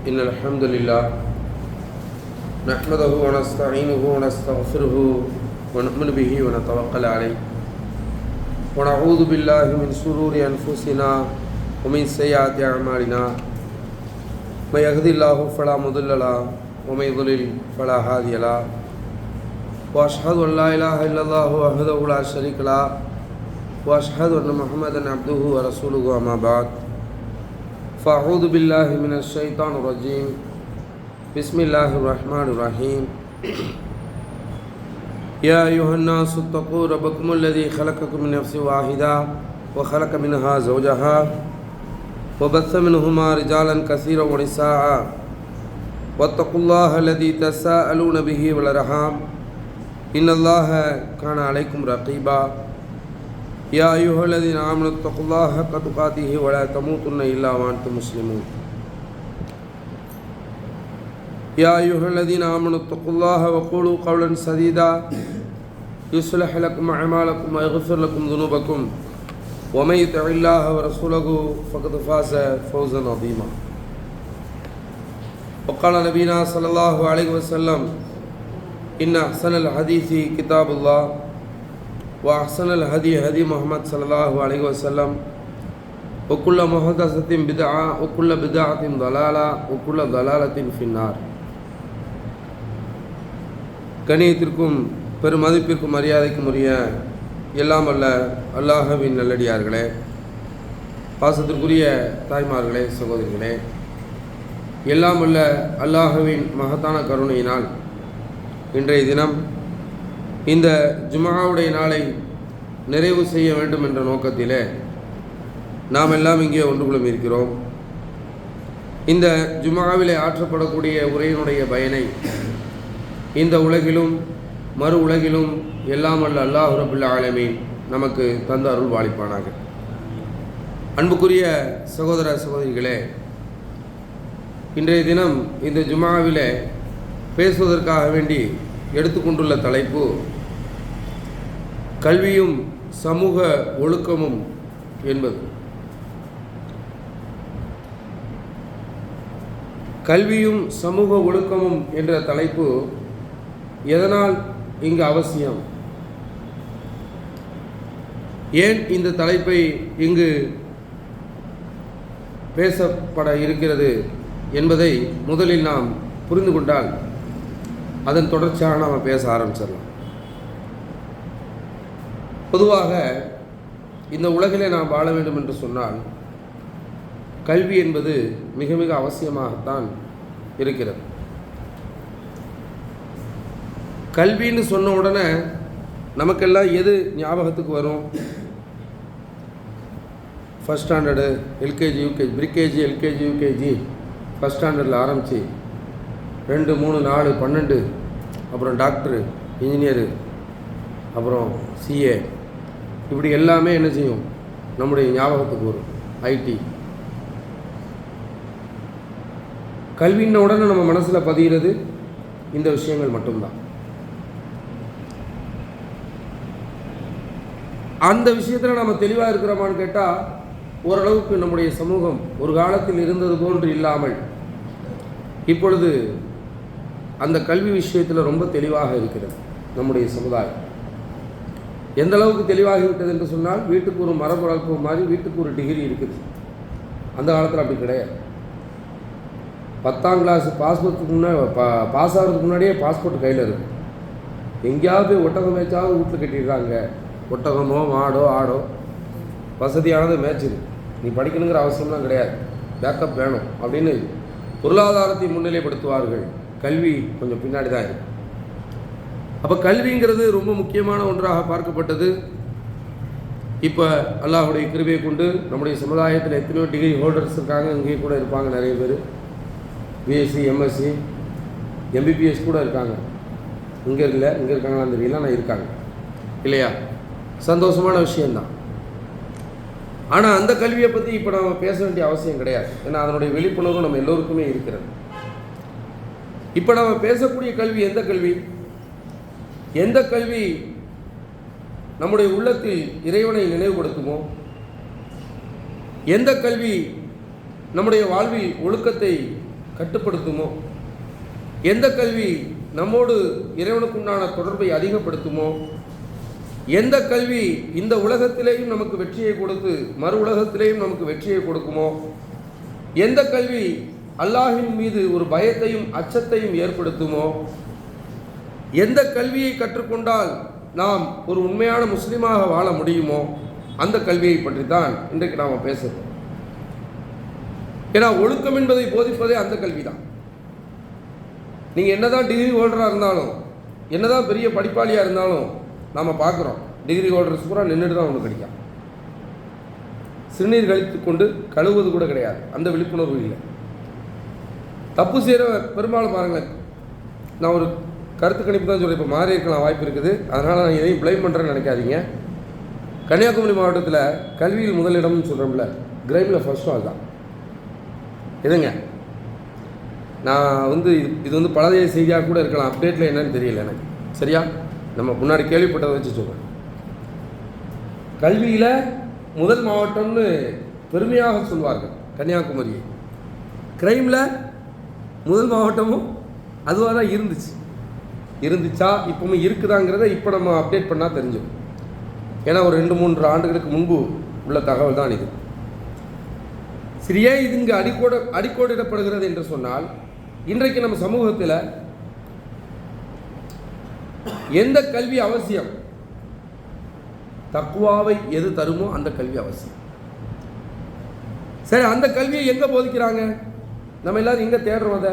إن الحمد لله نحمده ونستعينه ونستغفره ونؤمن به ونتوكل عليه ونعوذ بالله من شرور أنفسنا ومن سيئات أعمالنا من يهده الله فلا مضل له ومن يضلل فلا هادي له وأشهد أن لا إله إلا الله وحده لا شريك له وأشهد أن محمدا عبده ورسوله أما بعد فأعوذ بالله من الشيطان الرجيم بسم الله الرحمن الرحيم يا أيها الناس اتقوا ربكم الذي خلقكم من نفس واحدة وخلق منها زوجها وبث منهما رجالا كثيرا ونساء واتقوا الله الذي تساءلون به والأرحام إن الله كان عليكم رقيبا يا أيها الذين آمنوا اتقوا الله حق تقاته ولا تموتن إلا وأنتم مسلمون يا أيها الذين آمنوا اتقوا الله وقولوا قولا سديدا يصلح لكم أعمالكم ويغفر لكم ذنوبكم ومن يطع الله ورسوله فقد فاز فوزا عظيما وقال نبينا صلى الله عليه وسلم إن أحسن الحديث كتاب الله وأحسن الهدي هدي محمد صلى الله عليه وسلم وكل محدثة بدعة وكل بدعة ضلالة وكل ضلالة في النار. கணியத்திற்கும் பெருமதிப்பிற்கும் மரியாதைக்கும் உரிய எல்லாம் வல்ல அல்லாஹ்வின் நல்லடியார்களே, பாசத்திற்குரிய தாய்மார்களே, சகோதரிகளே, எல்லாம் வல்ல அல்லாஹ்வின் மகத்தான கருணையினால் இன்றைய தினம் இந்த ஜும்ஆவுடைய நாளை நிறைவு செய்ய வேண்டும் என்ற நோக்கத்திலே நாம் எல்லாம் இங்கே ஒன்றுகுலம் இருக்கிறோம். இந்த ஜும்ஆவிலே ஆற்றப்படக்கூடிய உரையினுடைய பயனை இந்த உலகிலும் மறு உலகிலும் எல்லாம் வல்ல அல்லாஹ் ரப்புல் ஆலமீன் நமக்கு தந்த அருள் வாளிப்பானாக. அன்புக்குரிய சகோதர சகோதரிகளே, இன்றைய தினம் இந்த ஜும்ஆவிலே பேசுவதற்காக வேண்டி எடுத்துக்கொண்டுள்ள தலைப்பு கல்வியும் சமூக ஒழுக்கமும் என்பது. கல்வியும் சமூக ஒழுக்கமும் என்ற தலைப்பு எதனால் இங்கு அவசியம், ஏன் இந்த தலைப்பை இங்கு பேசப்பட இருக்கிறது என்பதை முதலில் நாம் புரிந்து கொண்டால் அதன் தொடர்ச்சியாக நாம் பேச ஆரம்பிச்சிடலாம். பொதுவாக இந்த உலகிலே நாம் வாழ வேண்டும் என்று சொன்னால் கல்வி என்பது மிக மிக அவசியமாகத்தான் இருக்கிறது. கல்வின்னு சொன்ன உடனே நமக்கெல்லாம் எது ஞாபகத்துக்கு வரும்? First standard, LKG, UKG, pre-KG, LKG, UKG, first ஸ்டாண்டர்டில் ஆரம்பித்து 2, 3, 4, 12, அப்புறம் டாக்டரு, இன்ஜினியரு, அப்புறம் சிஏ, இப்படி எல்லாமே என்ன செய்யும்? நம்முடைய ஞாபகத்துக்கு வரும். ஐடி. கல்வின்ன உடனே நம்ம மனசில் பதிகிறது இந்த விஷயங்கள் மட்டும்தான். அந்த விஷயத்தில் நம்ம தெளிவாக இருக்கிறோமான்னு கேட்டால் ஓரளவுக்கு நம்முடைய சமூகம் ஒரு காலத்தில் இருந்தது போன்று இல்லாமல் இப்பொழுது அந்த கல்வி விஷயத்தில் ரொம்ப தெளிவாக இருக்கிறது நம்முடைய சமுதாயம். எந்த அளவுக்கு தெளிவாகிவிட்டது என்று சொன்னால், வீட்டுக்கு ஒரு மரம் வளர்ப்பு மாதிரி வீட்டுக்கு ஒரு டிகிரி இருக்குது. அந்த காலத்தில் அப்படி கிடையாது. 10ஆம் கிளாஸ் பாஸ் ஆகிறதுக்கு முன்னாடியே பாஸ்போர்ட் கையில் இருக்குது. எங்கேயாவது ஒட்டகம் மேய்ச்சாவது வீட்டில் கட்டிடுறாங்க. ஒட்டகமோ மாடோ ஆடோ வசதியானது மேய்ச்சிது. நீ படிக்கணுங்கிற அவசியம்லாம் கிடையாது, பேக்கப் வேணும் அப்படின்னு பொருளாதாரத்தை முன்னிலைப்படுத்துவார்கள். கல்வி கொஞ்சம் பின்னாடி தான் இருக்குது. அப்போ கல்விங்கிறது ரொம்ப முக்கியமான ஒன்றாக பார்க்கப்பட்டது. இப்போ அல்லாஹ்வுடைய கிருபையை கொண்டு நம்முடைய சமுதாயத்தில் எத்தனையோ டிகிரி ஹோல்டர்ஸ் இருக்காங்க. இங்கே கூட இருப்பாங்க நிறைய பேர். பிஎஸ்சி, எம்எஸ்சி, எம்பிபிஎஸ் கூட இருக்காங்க. இங்கே இல்லை, இங்கே இருக்காங்களான்னு தெரியல, ஆனால் இருக்காங்க இல்லையா? சந்தோஷமான விஷயந்தான். ஆனால் அந்த கல்வியை பற்றி இப்போ நம்ம பேச வேண்டிய அவசியம் கிடையாது. ஏன்னா அதனுடைய விழிப்புணர்வு நம்ம எல்லோருக்குமே இருக்கிறது. இப்போ நம்ம பேசக்கூடிய கல்வி எந்த கல்வி? எந்த கல்வி நம்முடைய உள்ளத்தில் இறைவனை நினைவுபடுத்துமோ, எந்த கல்வி நம்முடைய வாழ்வில் ஒழுக்கத்தை கட்டுப்படுத்துமோ, எந்த கல்வி நம்மோடு இறைவனுக்குண்டான தொடர்பை அதிகப்படுத்துமோ, எந்த கல்வி இந்த உலகத்திலேயும் நமக்கு வெற்றியை கொடுத்து மறு உலகத்திலேயும் நமக்கு வெற்றியை கொடுக்குமோ, எந்த கல்வி அல்லாஹ்வின் மீது ஒரு பயத்தையும் அச்சத்தையும் ஏற்படுத்துமோ, எந்த கல்வியை கற்றுக்கொண்டால் நாம் ஒரு உண்மையான முஸ்லீமாக வாழ முடியுமோ அந்த கல்வியை பற்றி தான் இன்றைக்கு நாம் பேசுகிறோம். ஏன்னா ஒழுக்கம் என்பதை போதிப்பதே அந்த கல்வி தான். நீங்கள் என்னதான் டிகிரி ஹோல்டராக இருந்தாலும், என்னதான் பெரிய படிப்பாளியாக இருந்தாலும், நாம் பார்க்குறோம் டிகிரி ஹோல்டர்ஸ் பூரா நின்றுட்டு தான் ஒன்று கிடைக்கும். சிறுநீர் கழித்து கொண்டு கழுவுவது கூட கிடையாது, அந்த விழிப்புணர்வு இல்லை. தப்பு செய்கிற பெரும்பாலும் பாருங்களேன், நான் ஒரு கருத்து கணிப்பு தான் சொல்கிறேன், இப்போ மாறி இருக்கலாம் வாய்ப்பு இருக்குது, அதனால் நான் எதையும் ப்ளைம் பண்ணுறேன்னு நினைக்காதீங்க. கன்னியாகுமரி மாவட்டத்தில் கல்வியில் முதலிடம்னு சொல்கிறோம்ல, கிரைமில் ஃபர்ஸ்ட்டும் அதுதான். எதுங்க, நான் இது பழைய செய்தியாக கூட இருக்கலாம், அப்டேட்டில் என்னன்னு தெரியல எனக்கு சரியா. நம்ம முன்னாடி கேள்விப்பட்டதை வச்சு சொல்கிறேன். கல்வியில் முதல் மாவட்டம்னு பெருமையாக சொல்வார்கள் கன்னியாகுமரியை. கிரைமில் முதல் மாவட்டமும் அதுவாக தான் இருந்துச்சா இப்போவும் இருக்குதாங்கிறத இப்போ நம்ம அப்டேட் பண்ணால் தெரிஞ்சிடும். ஏன்னா ஒரு 2-3 ஆண்டுகளுக்கு முன்பு உள்ள தகவல் தான் இது. சரியே இது இங்கு அடிக்கோடிடப்படுகிறது என்று சொன்னால், இன்றைக்கு நம்ம சமூகத்தில் எந்த கல்வி அவசியம்? தக்வாவை எது தருமோ அந்த கல்வி அவசியம். சரி, அந்த கல்வியை எங்க போதிக்கிறாங்க? நம்ம எல்லாரும் எங்க தேடுறோம்? அதை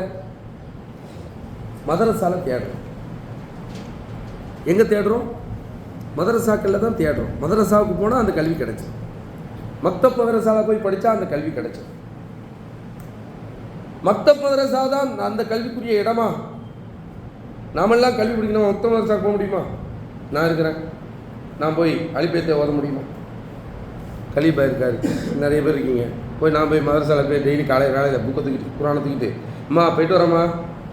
மதரசால தேடுறோம். எங்க தேடுறோம்? மதரசாக்களில் தான் தேடுறோம். மதரசாவுக்கு போனால் அந்த கல்வி கிடைச்சு, மக்தப் மதரசால போய் படித்தா அந்த கல்வி கிடைச்சு. மக்தப் மதரசா தான் அந்த கல்விக்குரிய இடமா? நாமெல்லாம் கல்வி படிக்கணும், மக்தப் மதரசா போக முடியுமா? நான் இருக்கிறேன், நான் போய் அலிபேத்தை ஓத முடியுமா? கலீபா இருக்காரு, நிறைய பேர் இருக்கீங்க, போய் நான் போய் மதரசாவில் போய் டெய்லி காலையில் புக்கை தூக்கிட்டு குரானை தூக்கிட்டு அம்மா போயிட்டு வரம்மா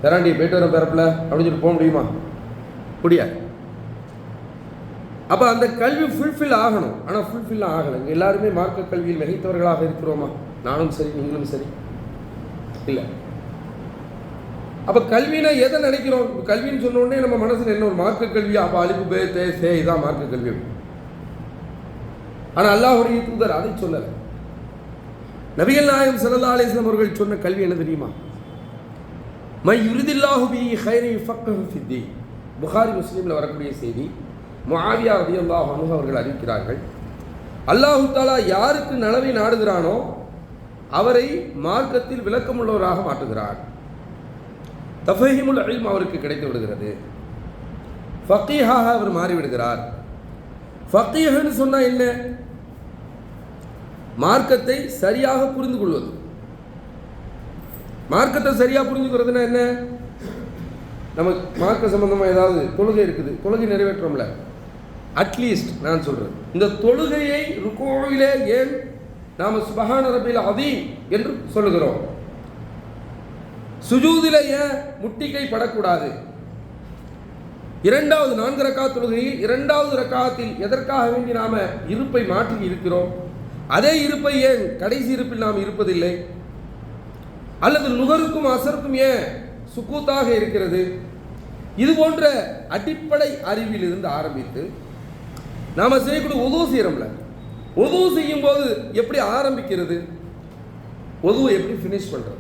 பெராண்டி போயிட்டு வரேன் பிறப்பில் அப்படின்னு சொல்லிட்டு போக முடியுமா? முடியாது. அப்போ அந்த கல்வி ஃபுல்ஃபில் ஆகணும். ஆனால் ஃபுல்ஃபில் ஆகலை. இங்கே எல்லாருமே மார்க்க கல்வியில் மிகைத்தவர்களாக இருக்கிறோமா? நானும் சரி, நீங்களும் சரி இல்லை. அப்போ கல்வினா எதை நினைக்கிறோம்? கல்வின்னு சொன்ன உடனே நம்ம மனசில் என்ன ஒரு மார்க்க கல்வியா? அப்போ அலிப்பு பே தே சே இதான் மார்க்க கல்வி. ஆனால் அல்லாஹ்வுடைய தூதர் அதை சொல்லலை. நபிகள் நாயகம் ஸல்லல்லாஹு அலைஹி வஸல்லம் அவர்கள் சொன்ன கல்வி என்ன தெரியுமா? மை யுரிதில்லாஹு பிஹி கைரன் யஃபக்கஹு ஃபித்தீன். புகாரி முஸ்லிமில் வரக்கூடிய செய்தி. முஆவியா ரலியல்லாஹு அன்ஹு அவர்கள் அறிவிக்கிறார்கள், அல்லாஹு தஆலா யாருக்கு நலவை நாடுகிறானோ அவரை மார்க்கத்தில் விளக்கமுள்ளவராக மாற்றுகிறார். தஃபஹீமுல் இல்ம் அவருக்கு கிடைத்து விடுகிறது. ஃபகீஹாக அவர் மாறிவிடுகிறார். ஃபகீஹ்னு சொன்னா என்ன? மார்க்கத்தை சரியாக புரிந்து கொள்வது. மார்க்கத்தை சரியாக புரிஞ்சுக்கிறதுனா என்ன? நம்ம மார்க்க சம்பந்தமாக ஏதாவது தொழுகை இருக்குது, தொழுகை நிறைவேற்றோம்ல, அட்லீஸ்ட் நான் சொல்றேன், இந்த தொழுகையை ருக்கூஇலே ஏன் நாம சுப்ஹான ரப்பில் அதீம் என்று சொல்லுகிறோம்? சுஜூதிலே ஏன் முட்டிக்கை படக்கூடாது? இரண்டாவது 4 ரக்காத் தொழுகையில் 2வது ரக்காத்தில் எதற்காக வேண்டி நாம இருப்பை மாற்றி இருக்கிறோம்? அதே இருப்பை ஏன் கடைசி இருப்பில் நாம் இருப்பதில்லை? அல்லது நுகருக்கும் அசருக்கும் ஏன் சுக்கூத்தாக இருக்கிறது? இது போன்ற அடிப்படை அறிவில் இருந்து ஆரம்பித்து நாம செய்யக்கூடிய உது செய்யறோம்ல, உது செய்யும் போது எப்படி ஆரம்பிக்கிறது, உது எப்படி ஃபினிஷ் பண்றது,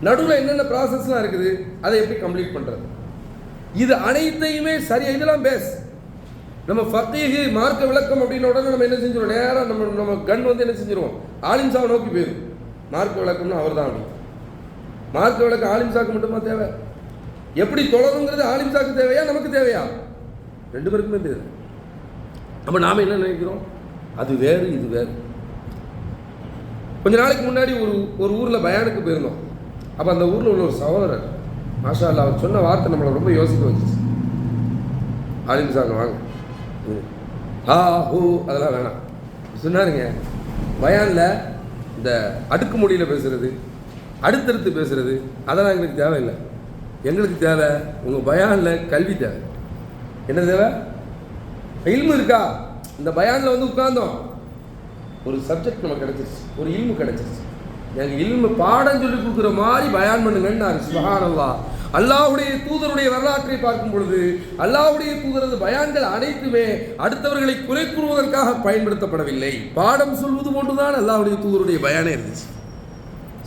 நடுவில் என்னென்ன ப்ராசஸ்லாம் இருக்குது, அதை எப்படி கம்ப்ளீட் பண்றது, இது அனைத்தையுமே சரியா. இதெல்லாம் பேஸ். நம்ம ஃபகீஹ் மார்க்க விளக்கம் அப்படின்ன உடனே நம்ம என்ன செஞ்சிருவோம்? நேராக நம்ம கண் என்ன செஞ்சிருவோம்? ஆலிம்சாவை நோக்கி போயிடும். மார்க்க விளக்கம்னு அவர் தான். அப்படி மார்க்க விளக்கம் ஆலிம்சாக்கு மட்டுமா தேவை? எப்படி தொழணுங்கிறது ஆலிம்சாக்கு தேவையா நமக்கு தேவையா? 2 பேருக்குமே தேவை. அப்போ நாம் என்ன நினைக்கிறோம்? அது வேறு, இது வேறு. கொஞ்ச நாளைக்கு முன்னாடி ஒரு ஊரில் பயானுக்கு போயிருந்தோம். அப்போ அந்த ஊரில் உள்ள ஒரு சகோதரர், மாஷா அல்லாஹ், அவர் சொன்ன வார்த்தை நம்மளை ரொம்ப யோசிக்க வச்சுச்சு. ஆலிம்சாங்க வாங்க, ஹூ அதெல்லாம் வேணாம் சொன்னாருங்க. பயானில் இந்த அடுக்குமொழியில் பேசுகிறது, அடுத்தடுத்து பேசுகிறது, அதெல்லாம் எங்களுக்கு தேவையில்லை. எங்களுக்கு தேவை உங்கள் பயானில் கல்வி தேவை. என்ன தேவை? இல்மு இருக்கா? இந்த பயானில் உட்கார்ந்தோம், ஒரு சப்ஜெக்ட் நமக்கு கிடைச்சிருச்சு, ஒரு இல்மு கிடைச்சிருச்சு. எங்கள் இல்மு பாடம் சொல்லி கொடுக்குற மாதிரி பயான் பண்ணுங்கன்னாரு. சுப்ஹானல்லாஹ். அல்லாஹ்வுடைய தூதருடைய வரலாற்றை பார்க்கும் பொழுது அல்லாஹ்வுடைய தூதரது பயான்கள் அனைத்துமே அடுத்தவர்களை குறை கூறுவதற்காக பயன்படுத்தப்படவில்லை, பாடம் சொல்வது போன்றுதான் அல்லாஹ்வுடைய தூதருடைய பயானே இருந்துச்சு.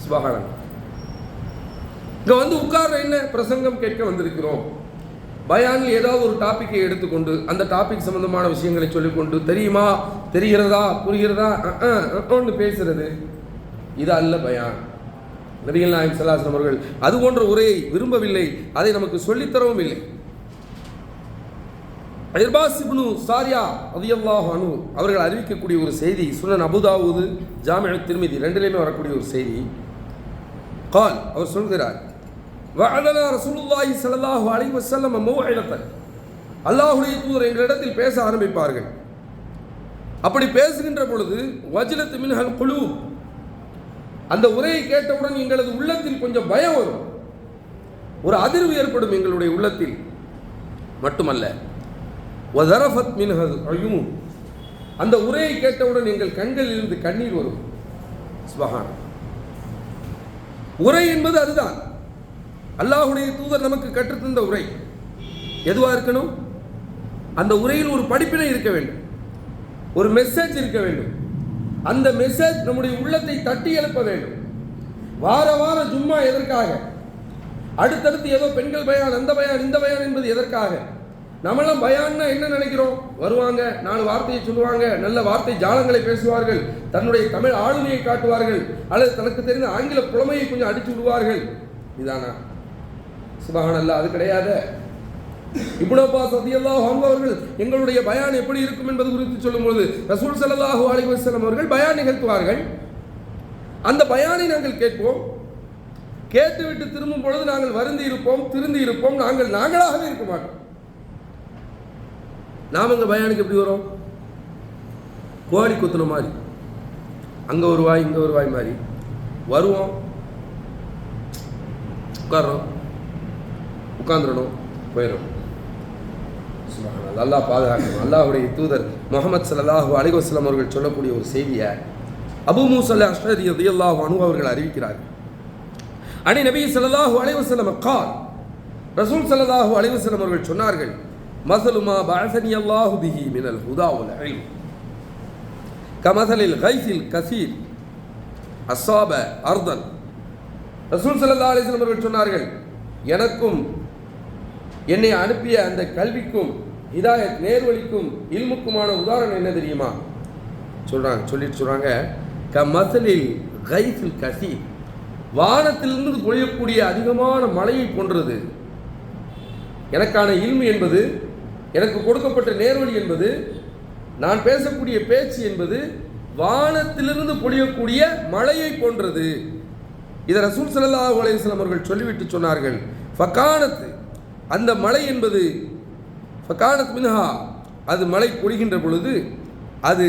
சுப்ஹானல்லாஹ். இங்க வந்து உட்கார்ற என்ன பிரசங்கம் கேட்க வந்திருக்கிறோம். பயானில் ஏதாவது ஒரு டாப்பிக்கை எடுத்துக்கொண்டு அந்த டாபிக் சம்பந்தமான விஷயங்களை சொல்லிக்கொண்டு தெரியுமா, தெரிகிறதா, புரிகிறதா பேசுறது இது அல்ல பயான். நபிகள் நாயகம் ஸல்லல்லாஹு அலைஹி வஸல்லம் அவர்கள் அது போன்ற உரையை விரும்பவில்லை, அதை நமக்கு சொல்லித்தரவும் இல்லை. இர்பாஸ் இப்னு சாரியா ரலியல்லாஹு அன்ஹு அவர்கள் அறிவிக்கக்கூடிய ஒரு செய்தி, சுனன் அபூ தாவூத், ஜாமிஉ திர்மிதி ரெண்டிலேயுமே வரக்கூடிய ஒரு செய்தி. கால் அவர் சொல்கிறார், வஅதனா ரசூலுல்லாஹி ஸல்லல்லாஹு அலைஹி வஸல்லம் மௌஇதத்தன், அல்லாஹ்வுடைய தூதர் எங்களிடத்தில் பேச ஆரம்பிப்பார்கள். அப்படி பேசுகின்ற பொழுது வஜ்லத் மின்ஹல் குலூப், அந்த உரையை கேட்டவுடன் எங்களது உள்ளத்தில் கொஞ்சம் பயம் வரும், ஒரு அதிர்வு ஏற்படும் எங்களுடைய உள்ளத்தில். மட்டுமல்ல, வதரஃபத் மின்ஹல் அயூன், அந்த உரையை கேட்டவுடன் எங்கள் கண்களில் இருந்து கண்ணீர் வரும். சுப்ஹான். உரை என்பது அதுதான். அல்லாஹ்வுடைய தூதர் நமக்கு கற்றுத்தந்த உரை எதுவா இருக்கணும்? அந்த உரையில் ஒரு படிப்பினை இருக்க வேண்டும், ஒரு மெசேஜ் இருக்க வேண்டும். அந்த மெசேஜ் நம்முடைய உள்ளத்தை தட்டி எழுப்ப வேண்டும். வார வாரம் ஜும்மா எதற்காக? அடுத்தடுத்து ஏதோ பெண்கள் பயான், அந்த பயான், இந்த பயான் என்பது எதற்காக? நம்மளாம் பயான்னா என்ன நினைக்கிறோம்? வருவாங்க, 4 வார்த்தையை சொல்லுவாங்க, நல்ல வார்த்தை ஜாலங்களை பேசுவார்கள், தன்னுடைய தமிழ் ஆளுமையை காட்டுவார்கள், அல்லது தனக்கு தெரிந்த ஆங்கில புலமையை கொஞ்சம் அடித்து விடுவார்கள். இதானா? சுப்ஹானல்லாஹ். அது கிடையாது. இப்னு அப்பாஸ் ரலியல்லாஹு அன்ஹு அவர்கள் எங்களுடைய பயான் எப்படி இருக்கும் என்பது குறித்து சொல்லும்போது ரசூல் ஸல்லல்லாஹு அலைஹி வஸல்லம் அவர்கள் பயான் நிகழ்த்துவார்கள். அந்த பயானை நாங்கள் கேட்போம், கேட்டுவிட்டு திரும்பும் பொழுது நாங்கள் வருந்தி இருப்போம், திருந்தி இருப்போம், நாங்களாகவே இருக்க மாட்டோம். நாம் எங்கள் பயானுக்கு எப்படி வரோம்? கோழி குத்துன மாதிரி, அங்கே ஒரு வாய் இங்கே ஒரு வாய் மாதிரி வருவோம், உட்கார்றோம், உட்கார்ந்துடணும், போயிடும். அல்லாஹ் பாதுகாக்கணும். அல்லாஹ்வுடைய தூதர் முஹம்மது ஸல்லல்லாஹு அலைஹி வஸல்லம் அவர்கள் சொல்லக்கூடிய ஒரு செய்தியை அபூ மூஸா அல்-அஷ்அரி ரலியல்லாஹு அன்ஹு அவர்கள் அறிவிக்கிறார்கள். அனி நபி ஸல்லல்லாஹு அலைஹி வஸல்லம் قال, ரசூல் ஸல்லல்லாஹு அலைஹி வஸல்லம் அவர்கள் சொன்னார்கள், மஸலு மா பஅஸனி அல்லாஹு பிஹி மினல் ஹுதா வல் இல்ம் கமஸலில் கைஸில் கஸீர் அஸாப அர்தன். ரசூல் ஸல்லல்லாஹு அலைஹி வஸல்லம் அவர்கள் சொன்னார்கள், எனக்கும் என்னை அனுப்பிய அந்த கல்விக்கும் ஹிதாயத் நேர்வழிக்கும் இல்முக்குமான உதாரணம் என்ன தெரியுமா சொல்றாங்க கமஸலில் கைஸில் கஸீர், வானத்திலிருந்து பொழியக்கூடிய அதிகமான மழையை போன்றது. எனக்கான இல்மு என்பது, எனக்கு கொடுக்கப்பட்ட நேர்வழி என்பது, நான் பேசக்கூடிய பேச்சு என்பது வானத்திலிருந்து பொழியக்கூடிய மழையை போன்றது. இதை ரசூல் ஸல்லல்லாஹு அலைஹி வஸல்லம் அவர்கள் சொல்லிவிட்டு சொன்னார்கள், ஃபகானத், அந்த மழை என்பது, ஃபகானத் மின்ஹா, அது மழை பொழிகின்ற பொழுது அது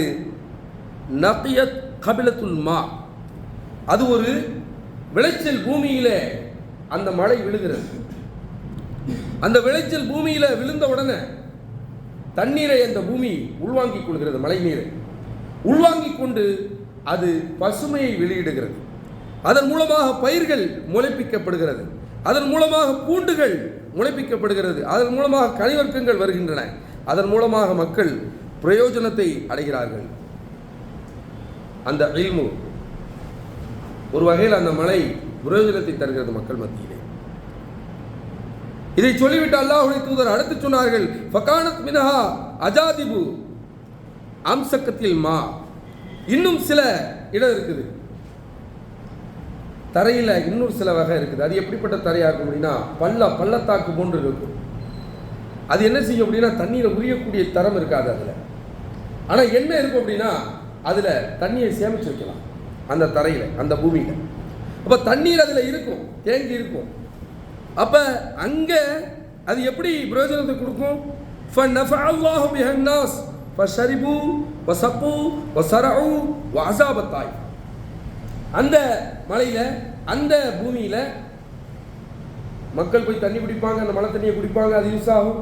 நகியத் கபிலத்துல் மா, அது ஒரு விளைச்சல் பூமியிலே அந்த மழை விழுகிறது. அந்த விளைச்சல் பூமியில விழுந்த உடனே தண்ணீரை அந்த பூமி உள்வாங்கிக் கொள்கிறது, மழை நீரை உள்வாங்கிக் கொண்டு அது பசுமையை வெளியிடுகிறது. அதன் மூலமாக பயிர்கள் முளைப்பிக்கப்படுகிறது, அதன் மூலமாக பூண்டுகள் முளைப்பிக்கப்படுகிறது, அதன் மூலமாக கனிவர்க்கங்கள் வருகின்றன, அதன் மூலமாக மக்கள் பிரயோஜனத்தை அடைகிறார்கள். அந்த இல்மு ஒரு வகையில் அந்த மழை பிரயோஜனத்தை தருகிறது மக்கள் மத்தியிலே. இதை சொல்லிவிட்டு அல்லாஹ்வுடைய தூதர் அடுத்து சொன்னார்கள், ஃபகானத் மின்ஹா அஜாதிபு அம்சக்கத்தில் மா, இன்னும் சில இடம் இருக்குது, தரையில் இன்னொரு சில வகை இருக்குது. அது எப்படிப்பட்ட தரையாக இருக்கும் அப்படின்னா பள்ளத்தாக்கு போன்று இருக்கும். அது என்ன செய்யும் அப்படின்னா தண்ணீரை உரியக்கூடிய தரம் இருக்காது அதில். ஆனால் என்ன இருக்கும் அப்படின்னா அதில் தண்ணியை சேமித்து வைக்கலாம் அந்த தரையில், அந்த பூமியில். அப்போ தண்ணீர் அதில் இருக்கும், தேங்கி இருக்கும். அப்போ அங்கே அது எப்படி பிரயோஜனத்தை கொடுக்கும்? فَنَفَعَ اللَّهُ بِهَا النَّاسَ فَشَرِبُوا وَسَقُوا وَزَرَعُوا وَأَصَابَ الطَّيْرَ. அந்த மலையில், அந்த பூமியில் மக்கள் போய் தண்ணி குடிப்பாங்க, அந்த மழை தண்ணியை குடிப்பாங்க, அது யூஸ் ஆகும்.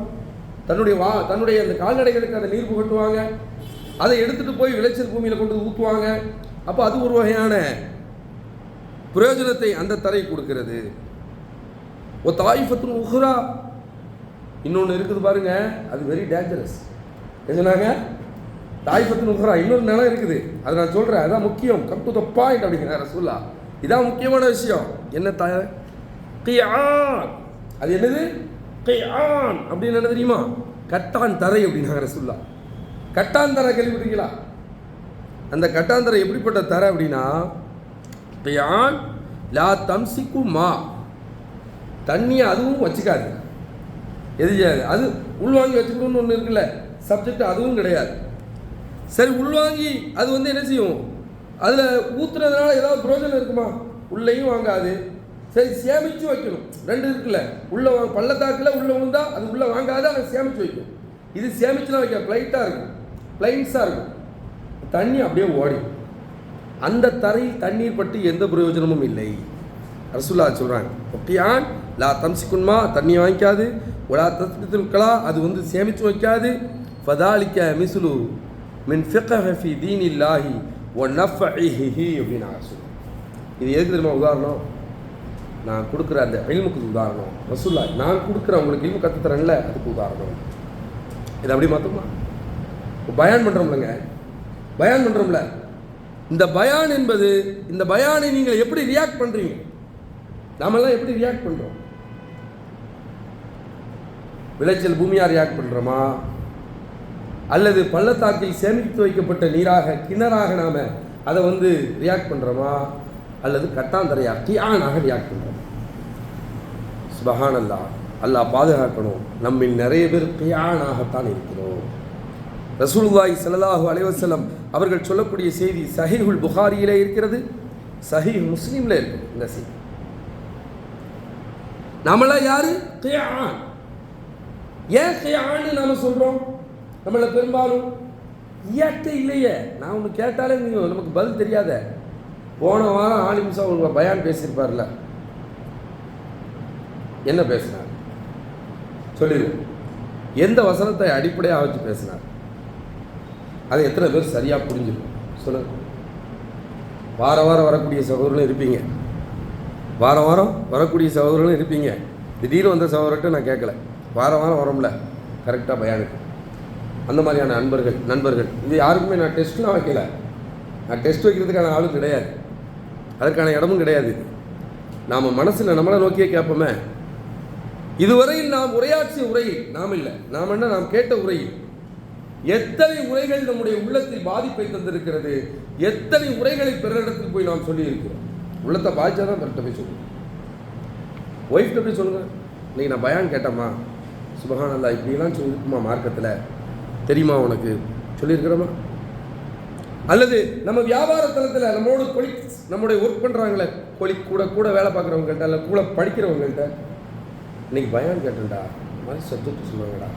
தன்னுடைய அந்த கால்நடைகளுக்கு அதை நீர் புகட்டுவாங்க, அதை எடுத்துகிட்டு போய் விளைச்சல் பூமியில் கொண்டு ஊற்றுவாங்க. அப்போ அது ஒரு வகையான பிரயோஜனத்தை அந்த தரை கொடுக்கிறது. ஓ தாயிஃபத்துன் உஹ்ரா, இன்னொன்று இருக்குது பாருங்க, அது வெரி டேஞ்சரஸ். என்னங்க தாயிஃபத்துன் உஹ்ரா, இன்னொரு நிலம் இருக்குது, அதை நான் சொல்கிறேன், அதான் முக்கியம். கம் டு த பாயிண்ட் அப்படிங்கிற ரசூல்லா. இதான் முக்கியமான விஷயம். என்ன கியான், அது என்னது? கியான் அப்படின்னு என்ன தெரியுமா? கட்டான் தரை அப்படின்னாங்க ரசூல்லா. கட்டான் தரை கேள்விப்பட்டீங்களா? அந்த கட்டான் தரை எப்படிப்பட்ட தரை அப்படின்னா, கியான் லா தம்சிக்கு மா, தண்ணியை அதுவும் வச்சுக்காது. எது செய்யாது, அது உள்வாங்கி வச்சுக்கணும்னு ஒன்று இருக்குல்ல சப்ஜெக்ட், அதுவும் கிடையாது. சரி, உள்வாங்கி அது வந்து என்ன செய்யும், அதில் ஊற்றுறதுனால ஏதாவது பிரயோஜனம் இருக்குமா? உள்ளேயும் வாங்காது. சரி, சேமித்து வைக்கணும். ரெண்டு இருக்குல்ல, உள்ள பள்ளத்தாக்கில் உள்ள விழுந்தா அது உள்ளே வாங்காது, அதை சேமித்து வைக்கும். இது சேமிச்சுலாம் வைக்க பிளைட்டாக இருக்கும், பிளைன்ஸாக இருக்கும், தண்ணி அப்படியே ஓடி. அந்த தரையில் தண்ணீர் பற்றி எந்த பிரயோஜனமும் இல்லை. ரசூல்லா சொல்கிறாங்க, ஒட்டியான் லா தம்சிக்குன்மா, தண்ணியை வாங்கிக்காது. ஒலா தஸ்பித்துல்கலா, அது வந்து சேமித்து வைக்காது. ஃபதாலிக்க மிஸ்லு மின் ஃபிக்ஹ ஃபி தீனில்லாஹி வ நஃபஇஹி அப்படின்னு சொல்லுவாங்க. இது எதுக்கு தெரியுமா உதாரணம்? நான் கொடுக்குற அந்த இல்முக்கு உதாரணம். ரசூல்லா நான் கொடுக்குற உங்களுக்கு இல்மு கற்றுத்தரேன்ல, அதுக்கு உதாரணம். இது அப்படி மாற்றோமா? பயான் பண்ணுறோம்லங்க, பயான் பண்ணுறோம்ல, இந்த பயான் என்பது, இந்த பயானை நீங்கள் எப்படி ரியாக்ட் பண்ணுறீங்க? நாமெல்லாம் எப்படி ரியாக்ட் பண்ணுறோம்? விளைச்சல் பூமியாக ரியாக்ட் பண்ணுறோமா, அல்லது பள்ளத்தாக்கில் சேமித்து வைக்கப்பட்ட நீராக கிணறாக நாம் அதை வந்து ரியாக்ட் பண்ணுறோமா, அல்லது கட்டாந்தரையாக கியானாக ரியாக்ட் பண்ணுறோம்? சுபஹான் அல்லாஹ், அல்லாஹ் பாதுகாக்கணும். நம்மில் நிறைய பேர் கியானாகத்தான் இருக்கிறோம். ரசூலுல்லாஹி ஸல்லல்லாஹு அலைஹி வஸல்லம் அவர்கள் சொல்லக்கூடிய செய்தி சஹீஹுல் புகாரியிலே இருக்கிறது, சஹீஹ் முஸ்லீமில் இருக்குது. இந்த செய்தி நம்மளாம் யாரு? கியான். ஏன் கியான்னு நாம் சொல்கிறோம்? நம்மளை பெரும்பாலும் இயற்கை இல்லையே. நான் ஒன்று கேட்டாலே நீங்கள் நமக்கு பதில் தெரியாத. போன வாரம் ஆலிம்சா ஒரு பயான் பேசியிருப்பார்ல, என்ன பேசினார் சொல்லிடு. எந்த வசனத்தை அடிப்படையாக வச்சு பேசினார்? அதை எத்தனை பேர் சரியாக புரிஞ்சிருக்கும் சொல்லுங்க. வாரம் வாரம் வரக்கூடிய சகோதரர்களும் இருப்பீங்க, வாரம் வாரம் வரக்கூடிய சகோதரர்களும் இருப்பீங்க. திடீர்னு வந்த சகோதரர்கிட்ட நான் கேட்கல, வாரம் வாரம் வரோம்ல கரெக்டாக பயானுக்கு. அந்த மாதிரியான நண்பர்கள் இது யாருக்குமே நான் டெஸ்ட்லாம் வைக்கல. நான் டெஸ்ட் வைக்கிறதுக்கான ஆளும் கிடையாது, அதற்கான இடமும் கிடையாது. நாம் மனசில் நம்மளை நோக்கியே கேட்போமே. இதுவரையில் நாம் உரையாற்றிய உரையில், நாம் இல்லை, நாம் என்ன, நாம் கேட்ட உரையில் எத்தனை உரைகள் நம்முடைய உள்ளத்தில் பாதிப்பை தந்திருக்கிறது, எத்தனை உரைகளை பிறரிடத்தில் போய் நாம் சொல்லி இருக்கிறோம். உள்ளத்தை பாதிச்சா தான் பிறட்ட போய் சொல்லுவோம். ஒய்ஃப்ட்ட போய் சொல்லுங்கள், இன்றைக்கி நான் பயான் கேட்டேம்மா, சுபஹான் அல்லாஹ் இப்படிலாம் சொல்லியிருக்குமா மார்க்கத்தில் தெரியுமா உனக்கு, சொல்லியிருக்கிறோமா? அல்லது நம்ம வியாபார தளத்தில் நம்மளோட கொலிக்ஸ், நம்மளுடைய ஒர்க் பண்ணுறாங்களே கூட வேலை பார்க்குறவங்கள்ட்ட, இல்லை கூட படிக்கிறவங்கள்ட்ட, இன்றைக்கி பயான் கேட்டேன்டா, இந்த மாதிரி சப்ஜெக்ட் சொல்லுவாங்கடா,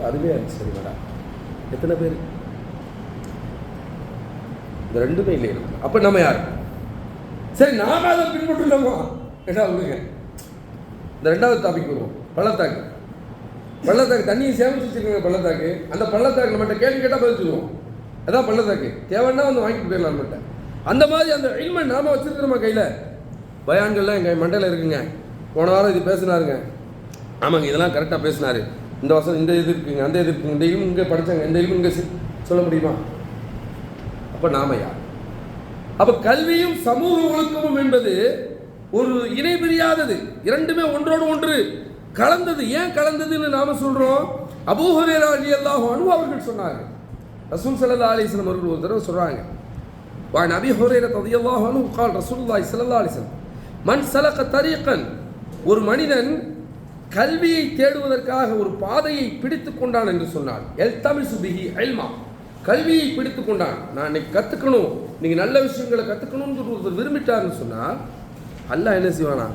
அதுவே அது சரிங்கடா. எத்தனை பேர்? இந்த ரெண்டுமே இல்லை. அப்போ நம்ம யார்? சரி, நாம அதை பின்பற்றுள்ளோமா? கேட்டா விடுங்க. இந்த ரெண்டாவது டாபிக் வருவோம். பள்ளத்தாக்கு தண்ணியை சேமிச்சு வச்சுருக்கோங்க. பள்ளத்தாக்கு, அந்த பள்ளத்தாக்கு நம்மகிட்ட கேள்வி கேட்டால் பதில் சொல்லுவோம். அதான் பள்ளத்தாக்கு. தேவைன்னா வந்து வாங்கிட்டு போயிடலாம் நம்மகிட்ட. அந்த மாதிரி அந்த இல்மை நாம வச்சுருக்கிறோமா கையில்? பயான்கள்லாம் எங்கள் மண்டையில் இருக்குங்க. போன வாரம் இது பேசினாருங்க, ஆமாங்க இதெல்லாம் கரெக்டாக பேசினார், இந்த வருஷம் இந்த இது இருக்குங்க, அந்த இது இருக்குங்க, இந்த இல்மு இங்கே படித்தாங்க, இந்த இல்மு இங்கே சொல்ல முடியுமா? அப்போ நாம யார்? அப்போ கல்வியும் சமூக ஒழுக்கமும் என்பது ஒரு இணை பிரியாதது, இரண்டுமே ஒன்றோடு ஒன்று கலந்தது. ஏன் கலந்ததுன்னு நாம சொல்றோம்? அபூ ஹுரைரா ரலியல்லாஹு அன்ஹு அவர்கள் சொன்னாங்க, ரசூல் ஸல்லல்லாஹு அலைஹி வஸல்லம் அவர்கள் ஒரு தடவை சொல்றாங்க, வா நபி ஹுரைரா ரலியல்லாஹு அன்ஹு قال ரசூலுல்லாஹி ஸல்லல்லாஹு அலைஹி வஸல்லம் மன் சலக தரீகன், ஒரு மனிதன் கல்வியை தேடுவதற்காக ஒரு பாதையை பிடித்து கொண்டான் என்று சொன்னார். எல்தமிசு பிஹி இல்மா, கல்வியை பிடித்து கொண்டான், நான் இன்னைக்கு கற்றுக்கணும், இன்னைக்கு நல்ல விஷயங்களை கற்றுக்கணும்னு ஒருத்தர் விரும்பிட்டார்னு சொன்னால் அல்லாஹ் என்ன செய்வானா?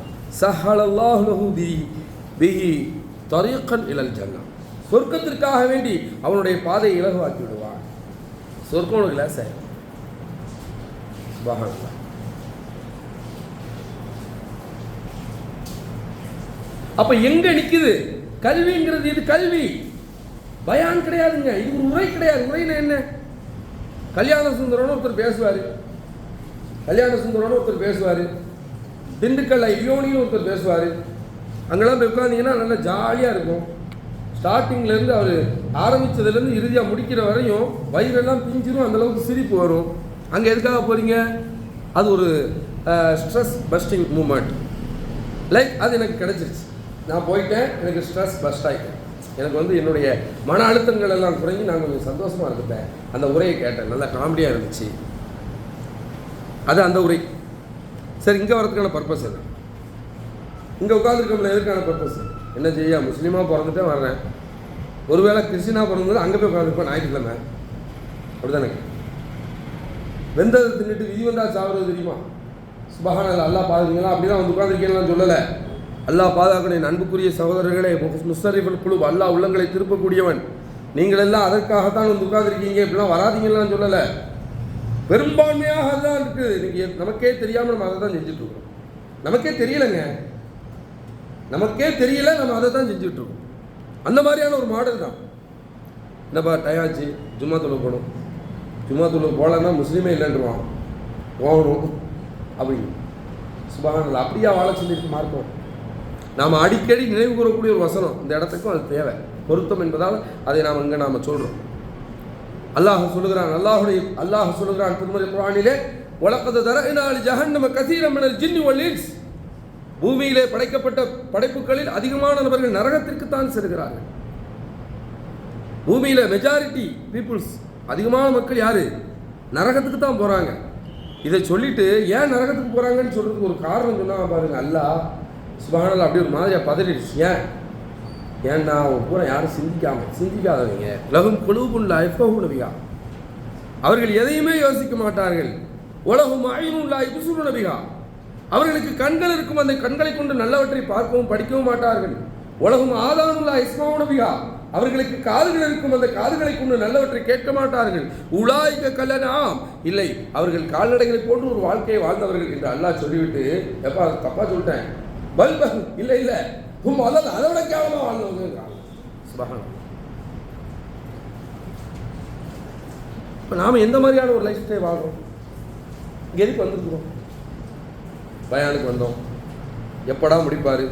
சஹலல்லாஹு லஹு பிஹி தரீகன் இலல் ஜன்னா, சொர்க்கத்திற்காக வேண்டி அவனுடைய பாதையை இலகுவாக்கி விடுவான். சொர்க்கம் உனக்கு லேசா. சுப்ஹானல்லாஹ். அப்ப எங்க நிக்குது கல்விங்கிறது? இது கல்வி, பயான் கிடையாதுங்க. இது ஒரு உரை கிடையாது. உரைனா என்ன? கல்யாண சுந்தரம்னு ஒருத்தர் பேசுவார், திண்டுக்கல்ல லியோனின்னு ஒருத்தர் பேசுவார். அங்கெல்லாம் போய் உட்காந்திங்கன்னா நல்லா ஜாலியாக இருக்கும். ஸ்டார்டிங்லேருந்து அவர் ஆரம்பித்ததுலேருந்து இறுதியாக முடிக்கிற வரையும் வயிறெல்லாம் பிஞ்சிரும், அந்தளவுக்கு சிரிப்பு வரும். அங்கே எதுக்காக போகிறீங்க? அது ஒரு ஸ்ட்ரெஸ் பஸ்டிங் மூமெண்ட். லைக் அது எனக்கு கிடச்சிருச்சு. நான் போயிட்டேன், எனக்கு ஸ்ட்ரெஸ் பஸ்ட் ஆகிட்டேன். எனக்கு வந்து என்னுடைய மன அழுத்தங்கள் எல்லாம் குறைஞ்சி நான் கொஞ்சம் சந்தோஷமாக இருந்துட்டேன். அந்த உரையை கேட்டேன், நல்லா காமெடியாக இருந்துச்சு. அது அந்த உரை. சரி, இங்கே வரதுக்கான பர்பஸ் என்ன? இங்கே உட்காந்துருக்கோம்ல, எதுக்கான பர்பஸ் என்ன செய்ய? முஸ்லீமாக பிறந்துட்டேன் வர்றேன். ஒருவேளை கிறிஸ்டினாக பிறந்தது அங்கே போய் உட்காந்துருப்பேன் ஞாயிற்றுக்கிழமை. அப்படி தானே? வெந்ததை தின்னுட்டு விதி வந்தா சாவுறது தெரியுமா? சுபஹானல்லாஹ், அல்லாஹ் பாதுகாங்களா? அப்படி தான் வந்து உட்காந்துருக்கேன்னு சொல்லலை. அல்லாஹ் பாதுகாக்கணும். அன்புக்குரிய சகோதரர்களே, முஸ்தரிஃபுல் குலூப், அல்லாஹ் உள்ளங்களை திருப்பக்கூடியவன். நீங்கள் எல்லாம் அதற்காகத்தான் வந்து உட்காந்துருக்கீங்க, இப்படிலாம் வராதிங்கலாம் சொல்லலை. பெரும்பான்மையாக அதுதான் இருக்குது. இன்னைக்கு நமக்கே தெரியாமல் நம்ம அதை தான் செஞ்சுட்டு இருக்கோம். நமக்கே தெரியலைங்க, நமக்கே தெரியல, நம்ம அதை தான் செஞ்சுட்டு இருக்கோம். அந்த மாதிரியான ஒரு மாடல் தான். என்னப்பா டயாச்சு, ஜும்மா தொழுகை போகணும், ஜும்மா தொழுகை போகலன்னா முஸ்லீமே இல்லைன்றுவான், போகணும் அப்படின்னு. சுபஹானல்லாஹ், அப்படியா வாழ சொல்லியிருக்கு மார்க்கம்? நாம் அடிக்கடி நினைவு கூறக்கூடிய ஒரு வசனம். இந்த இடத்துக்கும் அது தேவை, பொருத்தம் என்பதால் அதை நாம் இங்கே நாம் சொல்கிறோம். அல்லாஹ் சொல்லுகிறான், அல்லாஹ் சொல்லுகிறான் திருமறை குர்ஆனிலே, வலக்கத் தரஅனா லி ஜஹன்னம கஸீரன் மினல் ஜின்னி வல் இன்ஸ். பூமியிலே படைக்கப்பட்ட படைப்புகளில் அதிகமான நபர்கள் நரகத்திற்கு தான் செல்கிறார்கள். பூமியில மெஜாரிட்டி பீப்புள்ஸ், அதிகமான மக்கள் யாரு? நரகத்துக்கு தான் போறாங்க. இதை சொல்லிட்டு ஏன் நரகத்துக்கு போறாங்கன்னு சொல்றதுக்கு ஒரு காரணம் சொன்னா பாருங்க. அல்லாஹ் சுப்ஹானல்லாஹ் அப்படி ஒரு மாதிரியா பதறிடுச்சு. ஏன்னா பூரா யாரும் சிந்திக்காதவங்க. லஹும் குலூபுன் லா யஃகஹூன பிஹா, அவர்கள் எதையுமே யோசிக்க மாட்டார்கள். வலஹும் அய்னுன் லா யுப்சிருன பிஹா, அவர்களுக்கு கண்கள் இருக்கும், அந்த கண்களை கொண்டு நல்லவற்றை பார்க்கவும் படிக்கவும் மாட்டார்கள். வலஹும் ஆதானுன் லா யஸ்மஊன பிஹா, அவர்களுக்கு காதுகள் இருக்கும், அந்த காதுகளை கொண்டு நல்லவற்றை கேட்க மாட்டார்கள். உலாயிக கல்லனாம், இல்லை அவர்கள் கால்நடைகளை போன்று ஒரு வாழ்க்கையை வாழ்ந்தவர்கள் என்று அல்லாஹ் சொல்லிவிட்டு, எப்பா தப்பா சொல்லிட்டேன், பல்பல் இல்லை இல்லை அதை விட கேவலமாக வாழ்ந்தவங்க. சுபஹானல்லாஹ். இப்போ நாம் எந்த மாதிரியான ஒரு லைஃப் ஸ்டைல் வாழ்கிறோம்? இங்கே எதுக்கு வந்துருக்குறோம்? பயானுக்கு வந்தோம். எப்படா முடிப்பார்?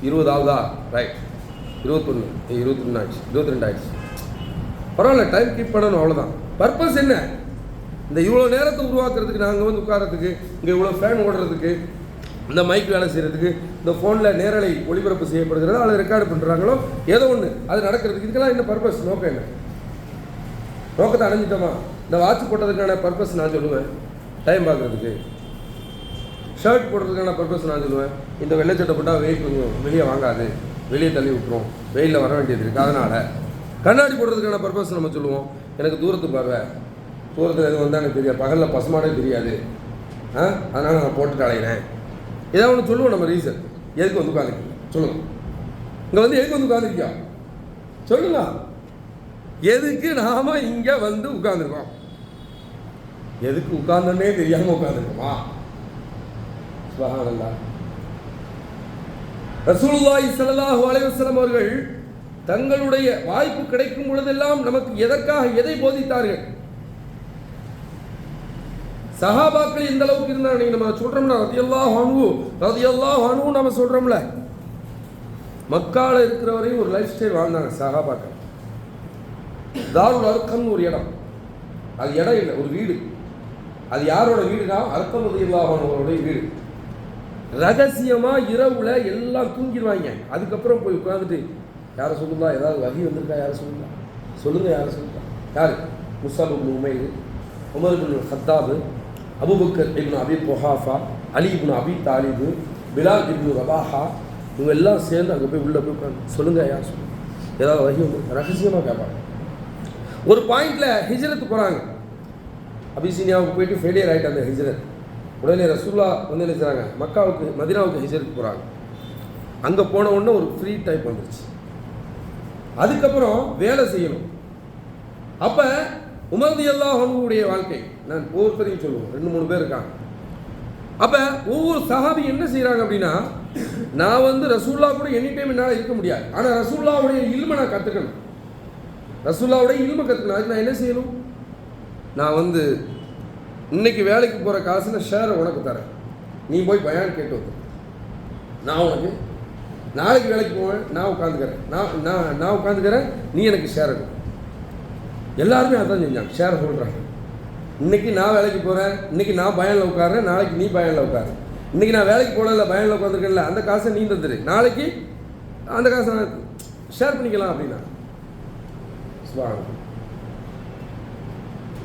20ஆவதா? ரைட், 21 ஆயிடுச்சு, 22 ஆயிடுச்சு. பரவாயில்ல, டைம் கீப் பண்ணணும், அவ்வளோதான். பர்பஸ் என்ன? இந்த இவ்வளோ நேரத்தை உருவாக்குறதுக்கு, நாங்கள் வந்து உட்காரத்துக்கு, இங்கே இவ்வளோ ஃபேன் ஓடுறதுக்கு, இந்த மைக் வேலை செய்கிறதுக்கு, இந்த ஃபோனில் நேரலை ஒளிபரப்பு செய்யப்படுகிறதோ அல்லது ரெக்கார்டு பண்ணுறாங்களோ ஏதோ ஒன்று அது நடக்கிறதுக்கு, இதுக்கெல்லாம் என்ன பர்பஸ்? நோக்கம் என்ன? நோக்கத்தை அடைஞ்சிட்டோமா? இந்த வாட்ச் போட்டதுக்கான பர்பஸ் நான் சொல்லுவேன் டைம் பார்க்குறதுக்கு. ஷர்ட் போடுறதுக்கான பர்பஸ் நான் சொல்லுவேன், இந்த வெள்ளைச்சட்டை போட்டால் வெயில் கொஞ்சம் வெளியே வாங்காது, வெளியே தள்ளி விட்டுரும், வெயிலில் வர வேண்டியது இருக்குது, அதனால். கண்ணாடி போடுறதுக்கான பர்பஸ் நம்ம சொல்லுவோம், எனக்கு தூரத்து பார்வை, தூரத்தில் எதுவும் வந்தால் எனக்கு தெரியாது, பகலில் பசுமாடே தெரியாது, அதனால் நான் போட்டுட்டு அலையிறேன். ஏதாவது ஒன்று சொல்லுவோம் நம்ம ரீசன். எதுக்கு வந்து உட்காந்துருக்கீங்க சொல்லுங்கள். இங்கே வந்து எதுக்கு வந்து உட்காந்துருக்கியா சொல்லுங்க. எதுக்கு நாம் இங்கே வந்து உட்காந்துருக்கோம்? எதுக்கு உட்கார்ந்தோன்னே தெரியாமல் உட்காந்துருக்கோமா? சுப்ஹானல்லாஹ். ரசூலுல்லாஹி ஸல்லல்லாஹு அலைஹி வஸல்லம் அவர்கள் தங்களுடைய வாய்ப்பு கிடைக்கும் பொழுதெல்லாம் நமக்கு எதற்காக எதை போதித்தார்கள்? சஹாபாக்கள் இந்த அளவுக்கு இருந்தாங்க. நம்ம சொல்றோம்ல, ரலியல்லாஹு அன்ஹு நம்ம சொல்றோம்ல, மக்கால இருக்கிற வரையும் ஒரு லைஃப் ஸ்டைல் வாழ்ந்தாங்க சஹாபாக்கள். தாருல் அர்கம்னு ஒரு இடம், அது இடம் இல்லை, ஒரு வீடு. அது யாரோட வீடுனா அர்கம் ரலியல்லாஹு அன்ஹுவோட வீடு. ரகசியமாக இரவுல எல்லாம் தூங்கிடுவாங்க. அதுக்கப்புறம் போய் உட்காந்துட்டு, யாரை சொல்லுங்களா, ஏதாவது வகி வந்திருக்கா, யாரை சொல்லுங்களா, சொல்லுங்க, யாரை சொல்லுங்களா, யார்? முஸஅப் இப்னு Umair, Umar ibn Khattab, Abu Bakr இப்னு அபி குஹாஃபா, அலி இப்னு அபி தாலிப், பிலால் இப்னு ரபாஹா, இவங்க எல்லாம் சேர்ந்து அங்கே போய் உள்ளே போய் உட்காந்து சொல்லுங்க, யார் சொல்லுங்க, ஏதாவது வகி வந்து ரகசியமாக கேட்பாங்க. ஒரு பாயிண்டில் ஹிஜ்ரத்து போகிறாங்க, அபிசீனியாவுக்கு போயிட்டு ஃபெயிலியர் ஆகிட்டு அந்த ஹிஜ்ரத். உடனே ரசூல்லா வந்து என்ன செய்கிறாங்க, மக்காவுக்கு மதீனாவுக்கு ஹிஜ்ரத்துக்கு போகிறாங்க. அங்கே போன உடனே ஒரு ஃப்ரீ டைப் வந்துருச்சு. அதுக்கப்புறம் வேலை செய்யணும். அப்போ உமர் ரலியல்லாஹு அன்ஹுவுடைய வாழ்க்கை, நான் ஒவ்வொருத்தரையும் சொல்லுவோம், 2-3 பேர் இருக்காங்க. அப்போ ஒவ்வொரு சஹாபி என்ன செய்கிறாங்க அப்படின்னா, நான் வந்து ரசூல்லா கூட எனி டைம் என்னால் இருக்க முடியாது, ஆனால் ரசூல்லாவுடைய இல்மை நான் கற்றுக்கணும், ரசூல்லாவுடைய இல்மை கற்றுக்கணும். அதுக்கு நான் என்ன செய்யணும்? நான் வந்து இன்னைக்கு வேலைக்கு போகிற காசுல ஷேரை உனக்கு தரேன், நீ போய் பயான் கேட்டு வந்து நான் உனக்கு நாளைக்கு வேலைக்கு போவேன், நான் உட்காந்துக்கிறேன், நான் உட்காந்துக்கிறேன், நீ எனக்கு ஷேர் எடுக்கும். எல்லாருமே அதான் செஞ்சாங்க, ஷேர் ஹோல்டராங்க. இன்றைக்கி நான் வேலைக்கு போகிறேன், இன்றைக்கி நான் பயனில் உட்காரேன், நாளைக்கு நீ பயனில் உட்காரு. இன்றைக்கி நான் வேலைக்கு போகல, பயனில் உட்காந்துருக்கேன்ல, அந்த காசை நீ தந்துரு, நாளைக்கு அந்த காசை நான் ஷேர் பண்ணிக்கலாம் அப்படின்னா.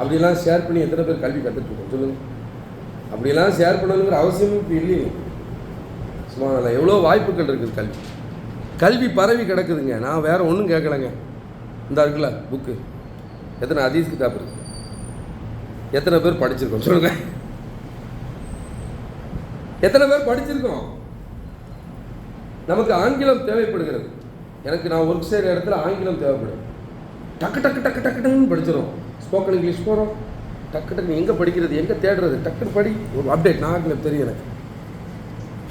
அப்படிலாம் ஷேர் பண்ணி எத்தனை பேர் கல்வி கற்றுட்ருக்கோம் சொல்லுங்கள்? அப்படிலாம் ஷேர் பண்ணணுங்கிற அவசியமும் இப்போ இல்லைங்க. சும்மா எவ்வளோ வாய்ப்புகள் இருக்குது. கல்வி பரவி கிடக்குதுங்க. நான் வேறு ஒன்றும் கேட்கலைங்க. இந்த இருக்குல்ல புக்கு, எத்தனை ஹதீஸ் கிதாப் இருக்கு, எத்தனை பேர் படிச்சிருக்கோம் சொல்லுங்கள்? எத்தனை பேர் படிச்சிருக்கோம்? நமக்கு ஆங்கிலம் தேவைப்படுகிறது. எனக்கு நான் ஒர்க் செய்கிற இடத்துல ஆங்கிலம் தேவைப்படும். டக்கு டக்கு டக்கு டக்குன்னு படிச்சிடும். ஸ்போக்கன் இங்கிலீஷ் போகிறோம், டக்கு டக்குன்னு எங்கே படிக்கிறது, எங்கே தேடுறது, டக்குன்னு படி, ஒரு அப்டேட். நான் ஆங்கிலம் தெரியும் எனக்கு.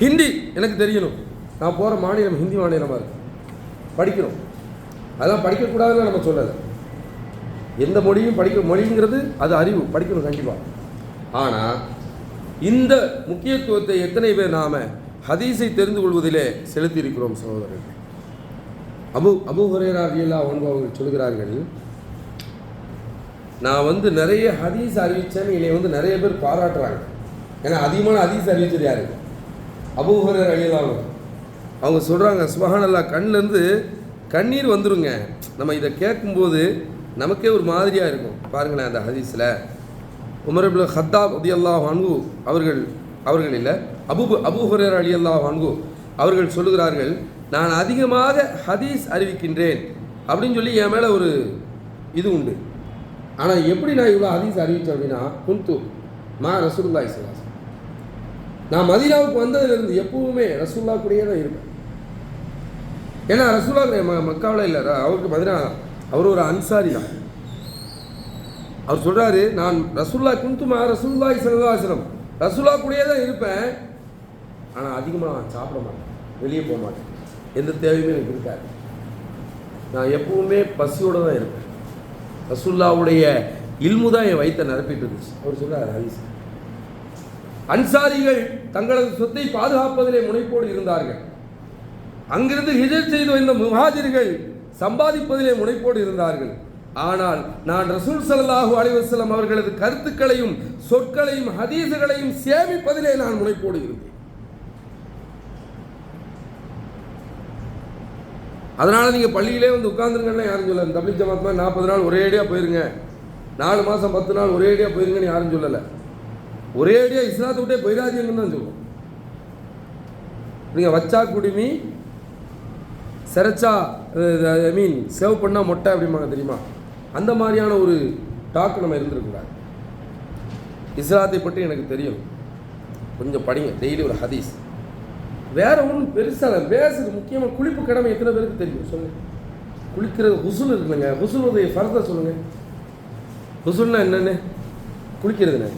ஹிந்தி எனக்கு தெரியணும். நான் போகிற மாநிலம் ஹிந்தி மாநிலமாக இருக்குது, படிக்கிறோம். அதெல்லாம் படிக்கக்கூடாதுன்னு நம்ம சொல்லலை. எந்த மொழியும் மொழிங்கிறது அது அறிவு, படிக்கணும் கண்டிப்பாக. ஆனால் இந்த முக்கியத்துவத்தை எத்தனை பேர் நாம் ஹதீஸை தெரிந்து கொள்வதிலே செலுத்தி இருக்கிறோம் சகோதரர்கள்? அபூ ஹுரைரா ரலியல்லாஹு அன்ஹு அவர்கள் சொல்கிறார்கள், நான் நிறைய ஹதீஸ் அறிவித்தேன்னு என்னை நிறைய பேர் பாராட்டுறாங்க. ஏன்னா அதிகமான ஹதீஸ் அறிவிச்சது யாரு? அபூ ஹுரைரா ரலியல்லாஹு அன்ஹு. அவங்க சொல்கிறாங்க, சுப்ஹானல்லாஹ், கண்ணிலேருந்து கண்ணீர் வந்துருங்க. நம்ம இதை கேட்கும்போது நமக்கே ஒரு மாதிரியாக இருக்கும். பாருங்களேன், அந்த ஹதீஸில் உமர் இப்னு கத்தாப் ரலியல்லாஹு அன்ஹு அவர்கள் இல்லை, அபூ ஹுரைரா ரலியல்லாஹு அன்ஹு அவர்கள் சொல்லுகிறார்கள், நான் அதிகமாக ஹதீஸ் அறிவிக்கின்றேன் அப்படின்னு சொல்லி என் மேலே ஒரு இது உண்டு. ஆனால் எப்படி நான் இவ்வளோ ஹதீஸ் அறிவித்தேன் அப்படின்னா, குந்து மா ரசூலுல்லாஹி ஸல்லல்லாஹு அலைஹி வஸல்லம், நான் மதீனாவுக்கு வந்ததுலேருந்து எப்பவுமே ரசூலுல்லாஹ் கூடயே தான் இருப்பேன். ஏன்னா ரசூலுல்லாஹ் மக்காவில் இல்லை, அவருக்கு மதீனா, அவர் ஒரு அன்சாரி தான். அவர் சொல்கிறாரு, நான் ரசூலுல்லாஹ் குந்து மா ரசூலுல்லாஹி ஸல்லல்லாஹு அலைஹி வஸல்லம், ரசூலுல்லாஹ் கூடயே தான் இருப்பேன். ஆனால் அதிகமாக நான் சாப்பிட மாட்டேன், வெளியே போக மாட்டேன், எந்த தேவையுமே எனக்கு இருக்காது. நான் எப்பவுமே பசியோடு தான் இருப்பேன். ரசூலுல்லாஹ்வுடைய இல்மு தான் என் வயிற்றை நிரப்பிட்டு இருந்துச்சு. அவர் சொல்கிறார் ஹதீஸ், அன்சாரிகள் தங்களது சொத்தை பாதுகாப்பதிலே முனைப்போடு இருந்தார்கள். அங்கிருந்து ஹிஜ்ரத் செய்து வந்த முஹாஜிர்கள் சம்பாதிப்பதிலே முனைப்போடு இருந்தார்கள். ஆனால் நான் ரசூல் ஸல்லல்லாஹு அலைஹி வஸல்லம் அவர்களது கருத்துக்களையும் சொற்களையும் ஹதீஸுகளையும் சேமிப்பதிலே நான் முனைப்போடு இருந்தேன். அதனால் நீங்கள் பள்ளியிலே உட்காந்துருங்கன்னா யாரும் சொல்லலை. தப்லீக் ஜமாத் மாதிரி 40 நாள் ஒரேடியாக போயிருங்க, 4 மாதம் 10 நாள் ஒரேடியாக போயிருங்கன்னு யாரும் சொல்லலை. ஒரேடியாக இஸ்லாத்தை விட்டே போயிடாதீங்கன்னு தான் சொல்லுவோம். நீங்கள் வச்சா குடிமி, சிறைச்சா சேவ் பண்ணால் மொட்டை அப்படிம்பாங்க தெரியுமா? அந்த மாதிரியான ஒரு டாக் நம்ம இருந்துருக்கூடாது. இஸ்லாத்தை பற்றி எனக்கு தெரியும், கொஞ்சம் படிங்க, டெய்லி ஒரு ஹதீஸ். வேற ஒன்றும் பெருசாக பேசுறது. முக்கியமாக குளிப்பு கடமை எத்தனை பேருக்கு தெரியும் சொல்லுங்கள்? குளிக்கிறது ஹுசுல் இருக்குல்லங்க, ஹுசுலுடைய ஃபர்தை சொல்லுங்கள். ஹுசுல்னா என்னென்னு? குளிக்கிறதுண்ணே.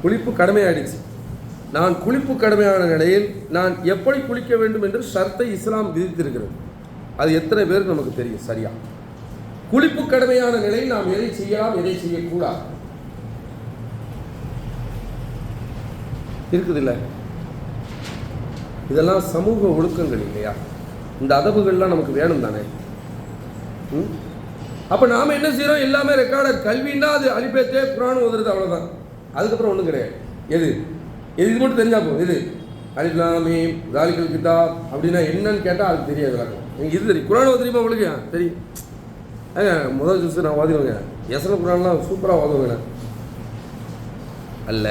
குளிப்பு கடமையாயிடுச்சு. நான் குளிப்பு கடமையான நிலையில் நான் எப்படி குளிக்க வேண்டும் என்று ஷர்த்தை இஸ்லாம் விதித்திருக்கிறது. அது எத்தனை பேருக்கு நமக்கு தெரியும்? சரியா, குளிப்பு கடமையான நிலையில் நாம் எதை செய்யலாம், எதை செய்யக்கூடாது இருக்குது இல்லை? இதெல்லாம் சமூக ஒழுக்கங்கள் இல்லையா? இந்த அதவுகள்லாம் நமக்கு வேணும் தானே? அப்போ நாம் என்ன செய்கிறோம்? எல்லாமே ரெக்கார்டர். கல்வின்னா அது அலிபேத்தே குர்ஆன் ஓதுறது, அவ்வளோதான். அதுக்கப்புறம் ஒன்றும் கிடையாது. இது மட்டும் தெரிஞ்சால் போதும். இது அலிஃப் லாம் மீம் ஸாலிகல் கிதாப் அப்படின்னா என்னன்னு கேட்டால் அது தெரியாது. எனக்கு இது தெரியும். குர்ஆன் ஓத தெரியுமா உங்களுக்கு? தெரியும். முதல் ஜூஸ் நான் ஓதுவேங்க. எசன குர்ஆன்லாம் சூப்பராக ஓதுவேங்க. அல்ல,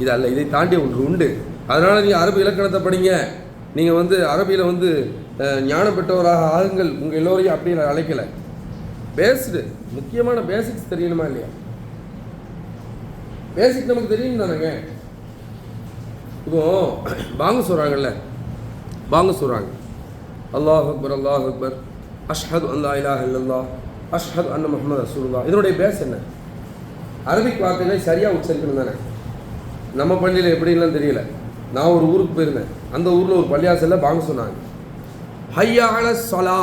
இது அல்ல, இதை தாண்டி ஒன்று உண்டு. அதனால் நீங்கள் அரபு இலக்கணத்தை படிங்க. நீங்கள் அரபியில் ஞானம் பெற்றவராக ஆகுங்கள். உங்கள் எல்லோரையும் அப்படி அழைக்கலை. பேஸ்டு முக்கியமான பேசிக்ஸ் தெரியணுமா இல்லையா? பேசிக் நமக்கு தெரியும் தானேங்க. இப்போ பாங்கு சொல்கிறாங்கல்ல, பாங்கு சொல்கிறாங்க, அல்லாஹ் அக்பர் அல்லாஹ் அக்பர் அஷ்ஹது அல்லா இலாஹ இல்லல்லாஹ் அஷ்ஹது அன்ன முஹம்மது ரசூலுல்லாஹ். இதனுடைய பேஸ் என்ன? அரபிக் வார்த்தைகளை சரியாக உச்சரிக்கணும் தானே. நம்ம பள்ளியில் எப்படின்லாம் தெரியல. நான் ஒரு ஊருக்கு போயிருந்தேன். அந்த ஊரில் ஒரு பள்ளியாசலில் பாங்க சொன்னாங்க, ஹய்யா அல ஸலா,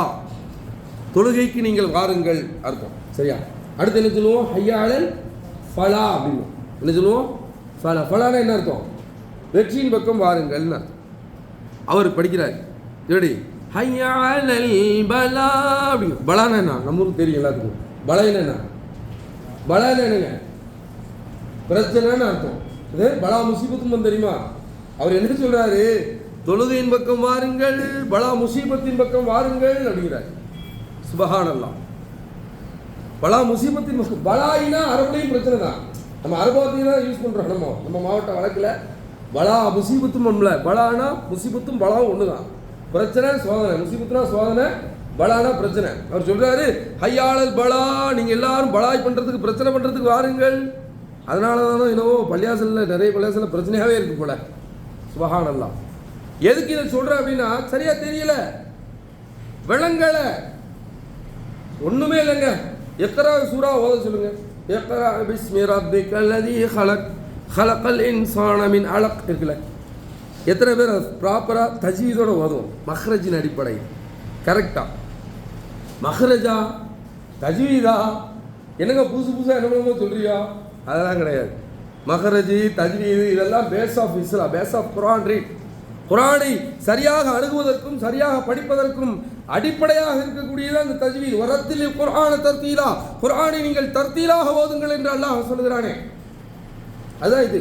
தொழுகைக்கு நீங்கள் வாருங்கள் அர்த்தம். சரியா? அடுத்து என்ன சொல்லுவோம்? ஹய்யா அலல் ஃபலா அப்படின்னு. என்ன சொல்லுவோம்? ஃபலா. ஃபலானா என்ன அர்த்தம்? வெற்றியின் பக்கம் வாருங்கள்னு அர்த்தம். அவர் படிக்கிறார் எப்படி ஹையாலல் பலா அப்படிங்க. பலானா என்ன நம்ம ஊருக்கு தெரியும் எல்லாத்துக்கும். பலா என்ன? பலானா என்னங்க? பிரச்சனைன்னு அர்த்தம். இது பலா முசீபத்தும் தெரியுமா? அவர் என்ன சொல்றாரு? தொழுகையின் பக்கம் வாருங்கள், பலா முசீபத்தின் பக்கம் வாருங்கள் அப்படிங்கிறார். சுபஹானல்லாஹ். பலா முசீபத்தின் பக்கம். பலாயினா அரபுலையும் பிரச்சனை தான். நம்ம அரபாத்தையும் தான் யூஸ் பண்றோம். நம்ம மாவட்ட வழக்கில் பலா முசீபத்தும் ஒன்றுல. பலானா முசீபத்தும் பலாவும் ஒன்று தான். பிரச்சனை சோதனை. முசீபத்துனா சோதனை, பலானா பிரச்சனை. அவர் சொல்றாரு ஹையாளல் பலா, நீங்க எல்லாரும் பலாய் பண்றதுக்கு பிரச்சனை பண்றதுக்கு வாருங்கள். அதனால தானே என்னவோ பள்ளியாசலில் நிறைய பள்ளியாசலில் பிரச்சனையாகவே இருக்கு போல. சுபஹானல்லாஹ். எதுக்கு இதை சொல்றேன் அப்படின்னா சரியா தெரியல, விளங்கல, ஒண்ணுமே இல்லைங்க. இக்ரா சூரா ஓத சொல்லுங்க. இக்ரா பிஸ்மி ரப்பிக்கல் லதீ ஹலக் ஹலக்கல் இன்சான மின் அலக் இருக்குல்ல. எத்தனை பேர் ப்ராப்பராக தஜ்வீதோட ஓதுவோம்? மஹ்ரஜின் அடிப்படை கரெக்டாக. மஹ்ரஜா தஜ்வீதா என்னங்க புதுசாக என்னமோ சொல்றியா? அதெல்லாம் கிடையாது. மஹ்ரஜி தஜ்வீது இதெல்லாம் base of Islam, base of Quran. Read குர்ஆனை சரியாக அணுகுவதற்கும் சரியாக படிப்பதற்கும் அடிப்படையாக இருக்கக்கூடியது அந்த தஜ்வீத். வரத்தில் குர்ஆன தர்தீலா, குர்ஆனை நீங்கள் தர்தீலாக ஓதுங்கள் என்று அல்லாஹ் சொல்லுகிறானே. அதான் இது.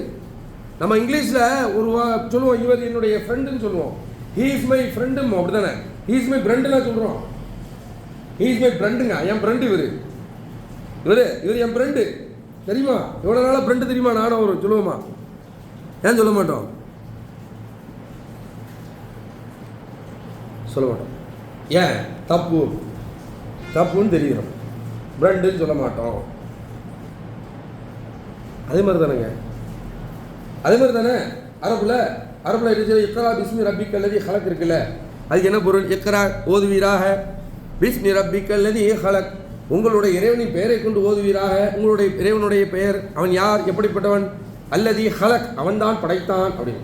நம்ம இங்கிலீஷில் ஒரு சொல்லுவோம், இவர் என்னுடைய ஃப்ரெண்டுன்னு சொல்லுவோம். ஹீ இஸ் மை ஃப்ரெண்டும் அப்படிதானே. ஹீ இஸ் மை ஃப்ரெண்டுலாம் சொல்கிறோம். ஹீ இஸ் மை ஃப்ரெண்டுங்க, என் ஃப்ரெண்டு இவர் என் ஃப்ரெண்டு தெரியுமா? எவ்வளோ நாளாக ஃப்ரெண்டு தெரியுமா? நானும் ஒரு சொல்லுவோமா? ஏன் சொல்ல மாட்டோம்? சொல்ல மாட்டோம். ஏன்? தப்புன்னு தெரியும். ஃப்ரெண்டுன்னு சொல்ல மாட்டோம். அதே மாதிரி தானேங்க, அதே மாதிரி தானே அரபுல இக்ரா பிஸ்மி ரப்பிக்கல் லதீ ஹலக் இருக்குல்ல, அதுக்கு என்ன பொருள்? இக்ரா ஓதுவீராக, பிஸ்மி ரப்பிக்கல் லதீ ஹலக், உங்களுடைய இறைவனின் பெயரை கொண்டு ஓதுவீராக. உங்களுடைய இறைவனுடைய பெயர், அவன் யார், எப்படிப்பட்டவன்? அல்லதீ ஹலக், அவன் தான் படைத்தான் அப்படின்னு.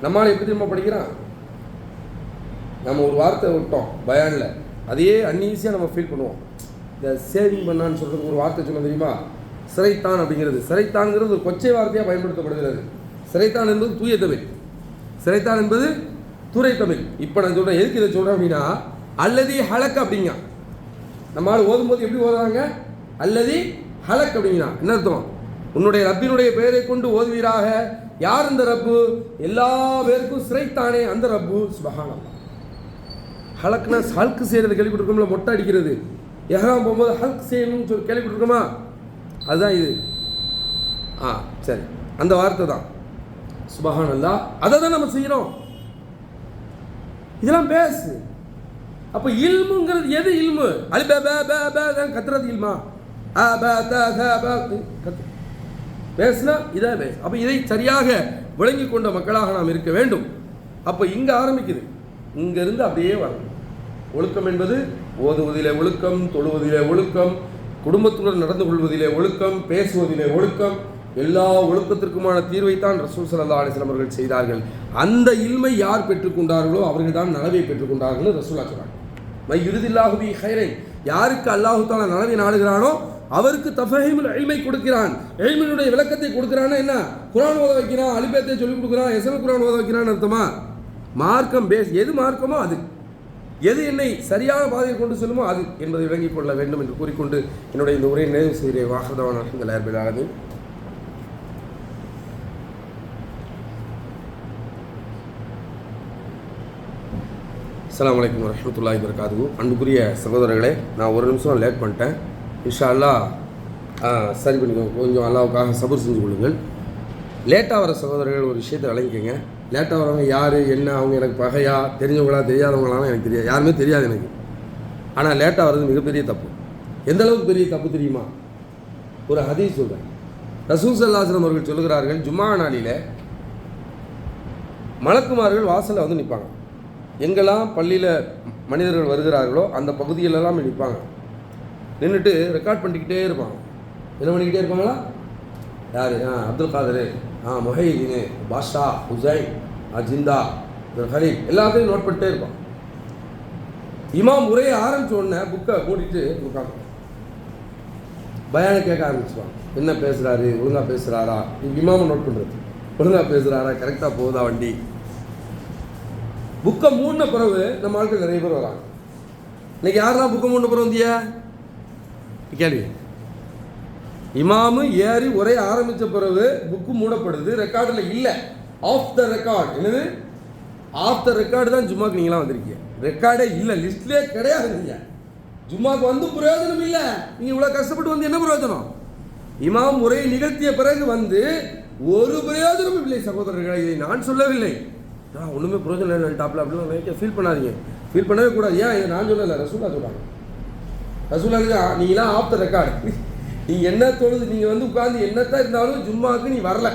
நம்மளால எப்படி திரும்ப படிக்கிறான்? நம்ம ஒரு வார்த்தை விட்டோம் பயானில், அதையே அன்ஈஸியாக நம்ம ஃபீல் பண்ணுவோம். இந்த சேவிங் பண்ணான்னு சொல்கிறதுக்கு ஒரு வார்த்தை சொன்ன தெரியுமா? சிறைத்தான் அப்படிங்கிறது. சிறைத்தான்ங்கிறது ஒரு கொச்சை வார்த்தையாக பயன்படுத்தப்படுகிறது. சிறைத்தான் என்பது தூய தமிழ், சிறைத்தான் என்பது தூரை தமிழ். இப்போ நான் சொல்கிறேன், எதுக்கு இதை சொல்கிறேன் அப்படின்னா, அல்லதி ஹலக் அப்படிங்க. நம்மளால் ஓதும்போது எப்படி ஓதுறாங்க? அல்லதி ஹலக் அப்படிங்கன்னா என்ன அர்த்தம்? உன்னுடைய ரப்பினுடைய பெயரை கொண்டு ஓதுவீராக. யார் இந்த ரப்பு? எல்லா பேருக்கும் சிறைத்தானே அந்த ரப்பு. சுபஹானல்லாஹ். ஹலக்னா ஹல்க் செய்கிறது கேள்விப்பட்டிருக்கோம்ல, மொட்டை அடிக்கிறது. எஹ்ராம் போகும்போது ஹல்க் செய்யணும்னு சொல்லி கேள்விப்பட்டிருக்கோமா? அதுதான் இது. சரி, அந்த வார்த்தை தான். சுபஹானல்லாஹ். அதை தான் நம்ம செய்கிறோம். இதெல்லாம் பேசு. அப்போ இல்முங்கிறது எது? இல்மு அலிபேதான் கத்துறது இல்மா? பேசுனா இதான் பேசு. அப்போ இதை சரியாக விளங்கி கொண்ட மக்களாக நாம் இருக்க வேண்டும். அப்போ இங்கே ஆரம்பிக்குது, இங்கிருந்து அப்படியே வரணும். ஒழுக்கம் என்பது ஓதுவதிலே ஒழுக்கம், தொழுவதிலே ஒழுக்கம், குடும்பத்துடன் நடந்து கொள்வதிலே ஒழுக்கம், பேசுவதிலே ஒழுக்கம், எல்லா ஒழுக்கத்திற்குமான தீர்வைத்தான் ரசூல் ஸல்லல்லாஹு அலைஹி வஸல்லம் அவர்கள் செய்தார்கள். அந்த இல்மை யார் பெற்றுக்கொண்டார்களோ அவர்கள் தான் நலவை பெற்றுக்கொண்டார்கள். ரசூலா சொல்றாங்க, மை யுரிதில்லாஹு பி ஹைரன், யாருக்கு அல்லாஹு தஆலா நலவை நாடுகிறானோ அவருக்கு தஃஹீமுல் இல்மை கொடுக்கிறான். இல்மினுடைய விளக்கத்தை கொடுக்கிறான்னா என்ன? குர்ஆன் ஓத வைக்கிறான், அலிபேத்தை சொல்லிக் கொடுக்குறான், எஸ்எல் குர்ஆன் ஓத வைக்கிறான்னு அர்த்தமா? மார்க்கம் பேஸ், எது மார்க்கமோ அது, எது என்னை சரியான பாதையில் கொண்டு செல்லுமோ அது என்பதை விளங்கிக் கொள்ள வேண்டும் என்று கூறிக்கொண்டு என்னுடைய இந்த உரையை நிறைவு செய்கிறேன். வாஹதவான அல்ஹம்துலில்லாஹி ரப்பில் ஆலமீன். அஸ்ஸலாமு அலைக்கும் வரஹ்மத்துல்லாஹி வபரகாத்துஹு. அன்புக்குரிய சகோதரர்களே, நான் ஒரு நிமிஷம் லேட் பண்ணிட்டேன். இன்ஷா அல்லாஹ் சரி பண்ணிக்கோங்க. கொஞ்சம் அல்லாஹ்வுக்காக சபர் செஞ்சு கொள்ளுங்கள். லேட்டாக வர சகோதரர்கள் ஒரு விஷயத்தை விளங்கிக்கங்க. லேட்டாக வரவங்க யார் என்ன, அவங்க எனக்கு பகையா, தெரிஞ்சவங்களா தெரியாதவங்களாம் எனக்கு தெரியாது, யாருமே தெரியாது எனக்கு. ஆனால் லேட்டாக வர்றது மிகப்பெரிய தப்பு. எந்த அளவுக்கு பெரிய தப்பு தெரியுமா? ஒரு ஹதீஸ் சொல்கிறேன். ரசூல் ஸல்லல்லாஹு அலைஹி வஸல்லம் அவர்கள் சொல்லுகிறார்கள், ஜும்மா நாளில் மலக்குமார்கள் வாசலில் வந்து நிற்பாங்க. எங்கெல்லாம் பள்ளியில் மனிதர்கள் வருகிறார்களோ அந்த பகுதியிலெல்லாம் நிற்பாங்க. நின்றுட்டு ரெக்கார்ட் பண்ணிக்கிட்டே இருப்பாங்க. என்ன பண்ணிக்கிட்டே இருப்பாங்களா? யார்? அப்துல் காதரு, மொஹீதீனு, பாஷா, ஹுசைன், ஜிந்தா, ஹலீல், எல்லாத்தையும் நோட் பண்ணிட்டே இருப்பான். இமாம் உரையை ஆரம்பித்த உடனே புக்கை மூடிட்டு உட்காந்து பயானை கேட்க ஆரம்பிச்சுவான். என்ன பேசுகிறாரு, ஒழுங்காக பேசுகிறாரா, இமாமை நோட் பண்ணுறது, ஒழுங்காக பேசுகிறாரா, கரெக்டாக போகுதா வண்டி, புக்கை மூடின பிறகு நம்ம ஆட்கள் நிறைய பேர் வராங்க. இன்னைக்கு யாரெல்லாம் புக்கை மூடின பிறகு வந்தியா கேள்வி. இமாமு ஏறி ஒரே ஆரம்பித்த பிறகு புக்கு மூடப்படுது, ரெக்கார்டில் இல்லை, ஆஃப் த ரெக்கார்ட். என்னது ஆஃப் த ரெக்கார்டு தான் ஜும்மாக்கு நீங்களாம் வந்திருக்கீங்க. ரெக்கார்டே இல்லை, லிஸ்ட்லேயே கிடையாது. நீங்கள் ஜும்மாக்கு வந்து பிரயோஜனம் இல்லை. நீங்கள் இவ்வளோ கஷ்டப்பட்டு வந்து என்ன பிரயோஜனம்? இமாம் முறையை நிகழ்த்திய பிறகு வந்து ஒரு பிரயோஜனமும் இல்லை சகோதரர்களை. இதை நான் சொல்லவில்லை, ஒன்றுமே பிரயோஜனம் இல்லை டாப்பில் அப்படின்னு ஃபீல் பண்ணாதீங்க. ஃபீல் பண்ணவே கூடாது. ஏன் இதை நான் சொல்லலை, ரசூலா சொல்கிறாங்க. ரசூலா நீங்களாம் ஆஃப் த ரெக்கார்டு. நீங்கள் என்ன தொழுது நீங்கள் வந்து உட்காந்து என்னத்தான் இருந்தாலும் ஜும்மாவுக்கு நீ வரல.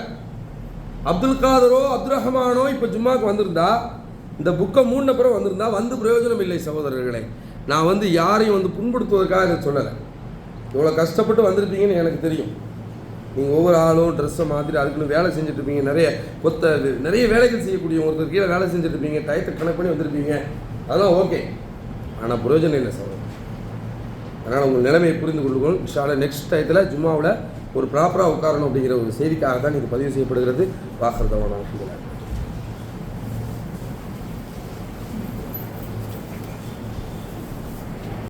அப்துல் காதரோ அப்துல் ரஹ்மானோ இப்போ ஜும்மாவுக்கு வந்திருந்தா, இந்த புக்கை மூடின பிறகு வந்திருந்தா வந்து பிரயோஜனம் இல்லை சகோதரர்களே. நான் வந்து யாரையும் வந்து புண்படுத்துவதற்காக இதை சொல்லலை. இவ்வளோ கஷ்டப்பட்டு வந்திருப்பீங்கன்னு எனக்கு தெரியும். நீங்கள் ஒவ்வொரு ஆளும் ட்ரெஸ்ஸை மாற்றிட்டு அதுக்குன்னு வேலை செஞ்சுட்ருப்பீங்க. நிறைய வேலைகள் செய்யக்கூடிய ஒருத்தர் கீழே வேலை செஞ்சுட்ருப்பீங்க. டயத்தை கணக்கு பண்ணி வந்திருப்பீங்க. அதெல்லாம் ஓகே, ஆனால் பிரயோஜனம் இல்லை சகோதரர். அதனால் உங்கள் நிலைமையை புரிந்து கொள்ளுங்கள். இன்ஷால்லா நெக்ஸ்ட் டயத்தில் ஜும்மாவில் ஒரு ப்ராப்பராக உட்காரணும் அப்படிங்கிற ஒரு செய்திக்காக தான் இது பதிவு செய்யப்படுகிறது. வாக்குறதவனாக